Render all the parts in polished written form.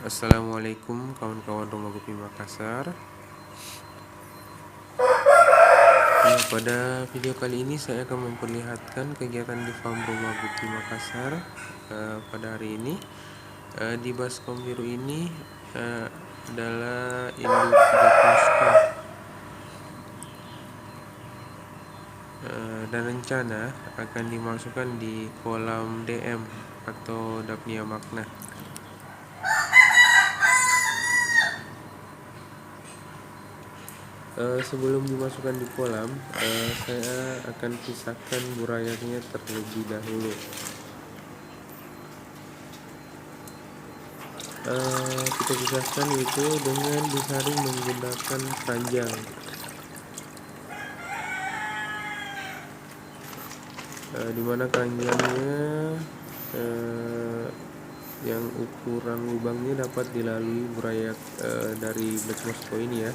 Assalamualaikum kawan-kawan Rumah Kopi Makassar. Pada video kali ini saya akan memperlihatkan kegiatan di farm Rumah Kopi Makassar. Pada hari ini di baskom biru ini adalah induk Black Moscow. Dan rencana akan dimasukkan di kolam DM atau Daphnia magna. Sebelum dimasukkan di kolam, saya akan pisahkan burayaknya terlebih dahulu. Kita pisahkan itu dengan disaring menggunakan keranjang. Dimana keranjangnya yang ukuran lubangnya dapat dilalui burayak dari Black Moscow ini ya.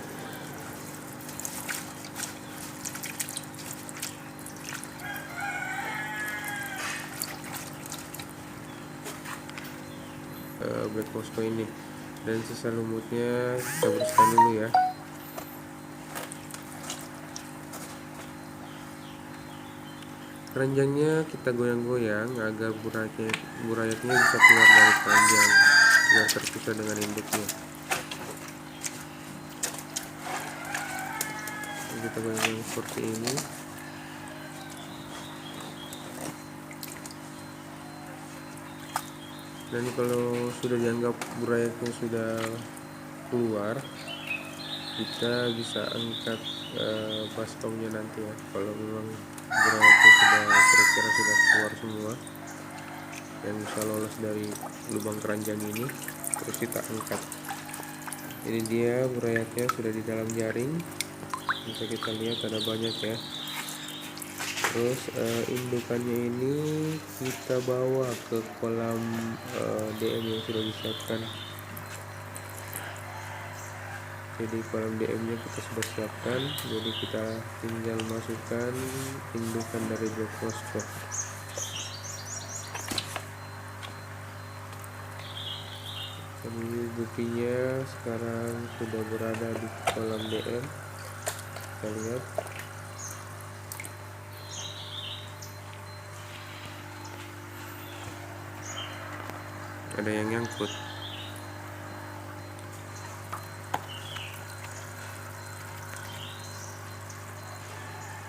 Black Moscow ini, dan sisa lumutnya kita bersihkan dulu ya. Keranjangnya kita goyang-goyang agar burayaknya bisa keluar dari keranjang biar terpisah dengan induknya. Kita goyang seperti ini. Dan kalau sudah dianggap burayaknya sudah keluar, kita bisa angkat baskomnya nanti ya. Kalau memang burayaknya kira-kira sudah keluar semua dan bisa lolos dari lubang keranjang ini, terus kita angkat. Ini dia burayaknya sudah di dalam jaring, bisa kita lihat ada banyak ya. Terus indukannya ini kita bawa ke kolam DM yang sudah disiapkan. Jadi kolam DM nya kita sudah siapkan, jadi kita tinggal masukkan indukan dari Black Moscow. Jadi gupinya sekarang sudah berada di kolam DM. Kita lihat. Ada yang nyangkut.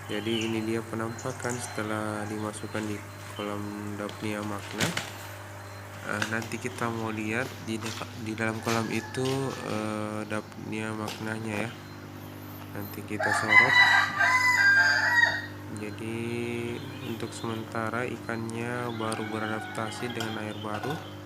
Jadi ini dia penampakan setelah dimasukkan di kolam Daphnia magna. Nanti kita mau lihat di dalam kolam itu Daphnia magnanya ya. Nanti kita sorot. Jadi untuk sementara ikannya baru beradaptasi dengan air baru.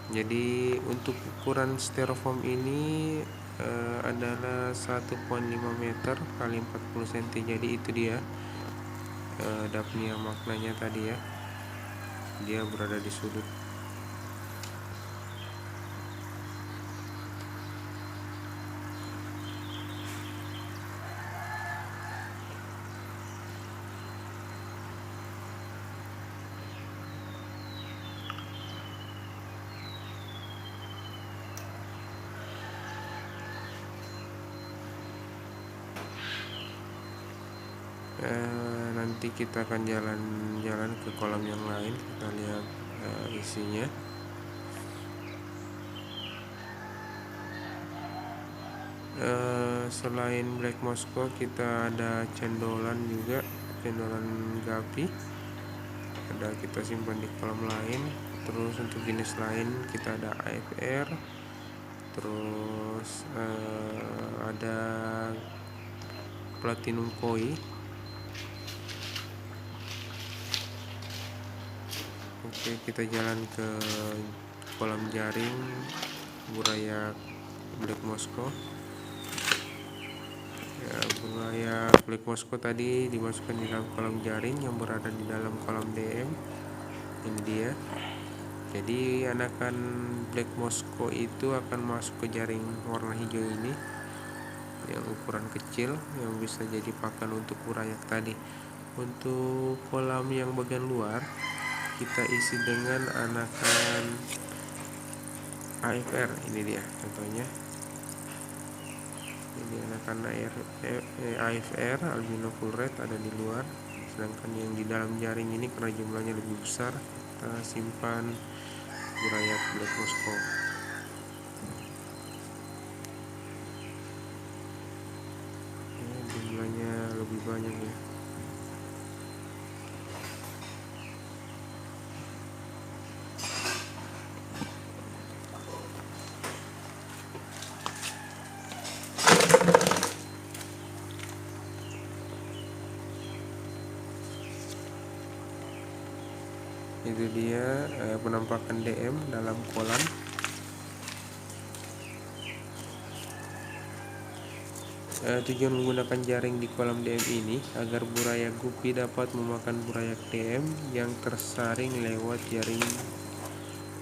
Jadi untuk ukuran styrofoam ini adalah 1,5 meter kali 40 cm. Jadi itu dia Daphnia magnanya tadi ya. Dia berada di sudut. Nanti kita akan jalan-jalan ke kolam yang lain, kita lihat isinya. Selain Black Moscow kita ada cendolan juga, cendolan gapi ada kita simpan di kolam lain. Terus untuk jenis lain kita ada AFR, terus ada platinum koi. Oke, kita jalan ke kolam jaring burayak Black Moscow. Ya, burayak Black Moscow tadi dimasukkan di dalam kolam jaring yang berada di dalam kolam DM. Ini dia. Jadi anakan Black Moscow itu akan masuk ke jaring warna hijau ini. yang ukuran kecil yang bisa jadi pakan untuk burayak tadi. Untuk kolam yang bagian luar kita isi dengan anakan AFR. Ini dia contohnya, ini anakan AFR albino full red ada di luar, sedangkan yang di dalam jaring ini karena jumlahnya lebih besar kita simpan burayak black Moscow. Jumlahnya lebih banyak ya. Itu dia penampakan DM dalam kolam. Tujuan menggunakan jaring di kolam DM ini agar burayak gupi dapat memakan burayak DM yang tersaring lewat jaring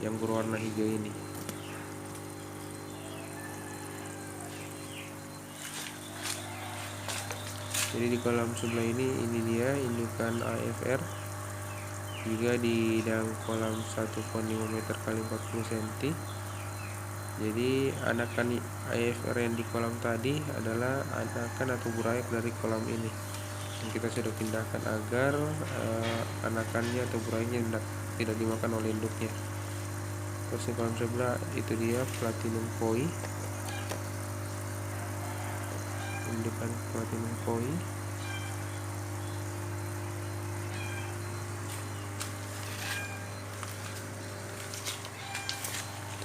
yang berwarna hijau ini. Jadi di kolam sebelah ini dia indukan AFR. Juga di dalam kolam 1,5 meter kali 40 cm. Jadi anakan AFR yang di kolam tadi adalah anakan atau burayak dari kolam ini yang kita sudah pindahkan agar anakannya atau burayaknya tidak dimakan oleh induknya. Terus di kolam sebelah itu dia platinum koi, indukan platinum koi.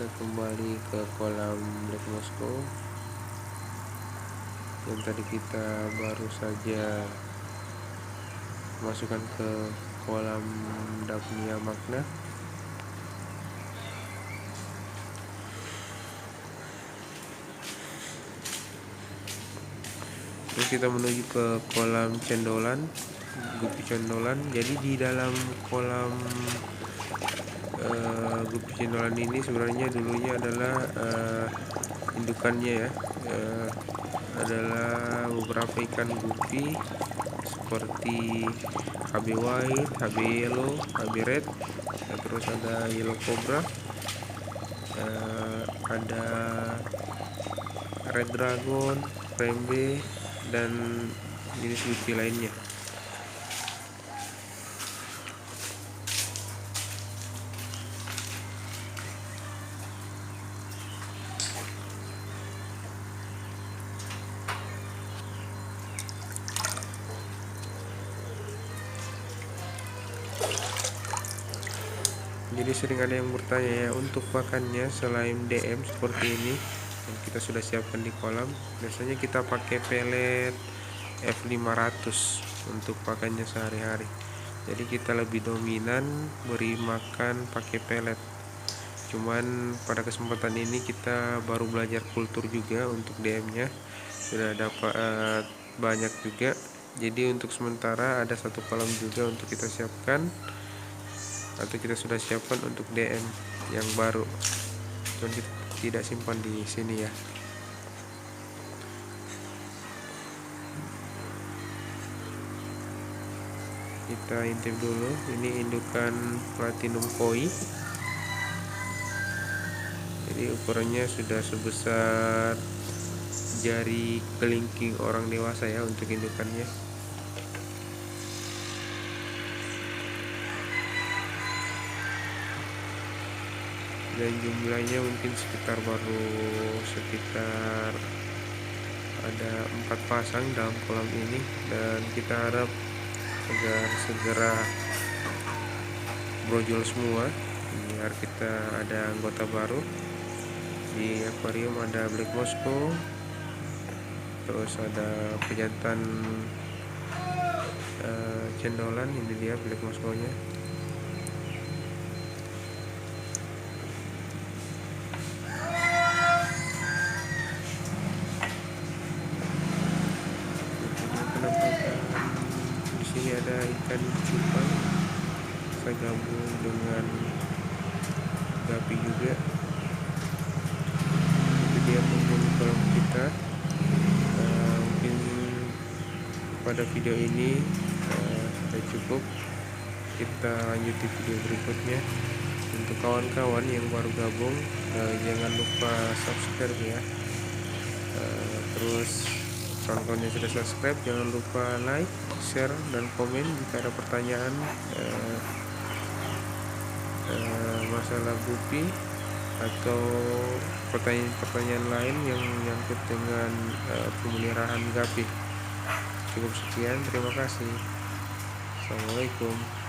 Kita kembali ke kolam black Moscow yang tadi kita baru saja masukkan ke kolam Daphnia magna. Terus kita menuju ke kolam cendolan, gupi cendolan. Jadi di dalam kolam gupi cendolan ini sebenarnya dulunya adalah indukannya ya, adalah beberapa ikan gupi seperti HB white, HB yellow, HB red, terus ada yellow cobra, ada red dragon, rembe, dan jenis gupi lainnya. Jadi sering ada yang bertanya ya, untuk pakannya selain DM seperti ini yang kita sudah siapkan di kolam, biasanya kita pakai pelet F500 untuk pakannya sehari-hari. Jadi kita lebih dominan beri makan pakai pelet. Cuman pada kesempatan ini kita baru belajar kultur juga untuk DM-nya, sudah dapat banyak juga. Jadi untuk sementara ada satu kolam juga untuk kita siapkan, atau kita sudah siapkan untuk DM yang baru, cuman kita tidak simpan di sini ya. Kita intip dulu, ini indukan platinum koi. Jadi ukurannya sudah sebesar jari kelingking orang dewasa ya untuk indukannya. Dan jumlahnya mungkin sekitar ada 4 pasang dalam kolam ini, dan kita harap agar segera brojol semua biar kita ada anggota baru. Di akuarium ada black Moscow, terus ada pejantan cendolan, ini dia black Moscow nya. Di sini ada ikan cupang, saya gabung dengan gapi juga. Itu dia penghuni kolam kita. pada video ini sudah cukup. Kita lanjut di video berikutnya. Untuk kawan-kawan yang baru gabung, jangan lupa subscribe ya. Terus kawan-kawan yang sudah subscribe, jangan lupa like, share, dan komen jika ada pertanyaan masalah Guppy atau pertanyaan-pertanyaan lain yang menyangkut dengan pemeliharaan Guppy. Cukup sekian, terima kasih. Assalamualaikum.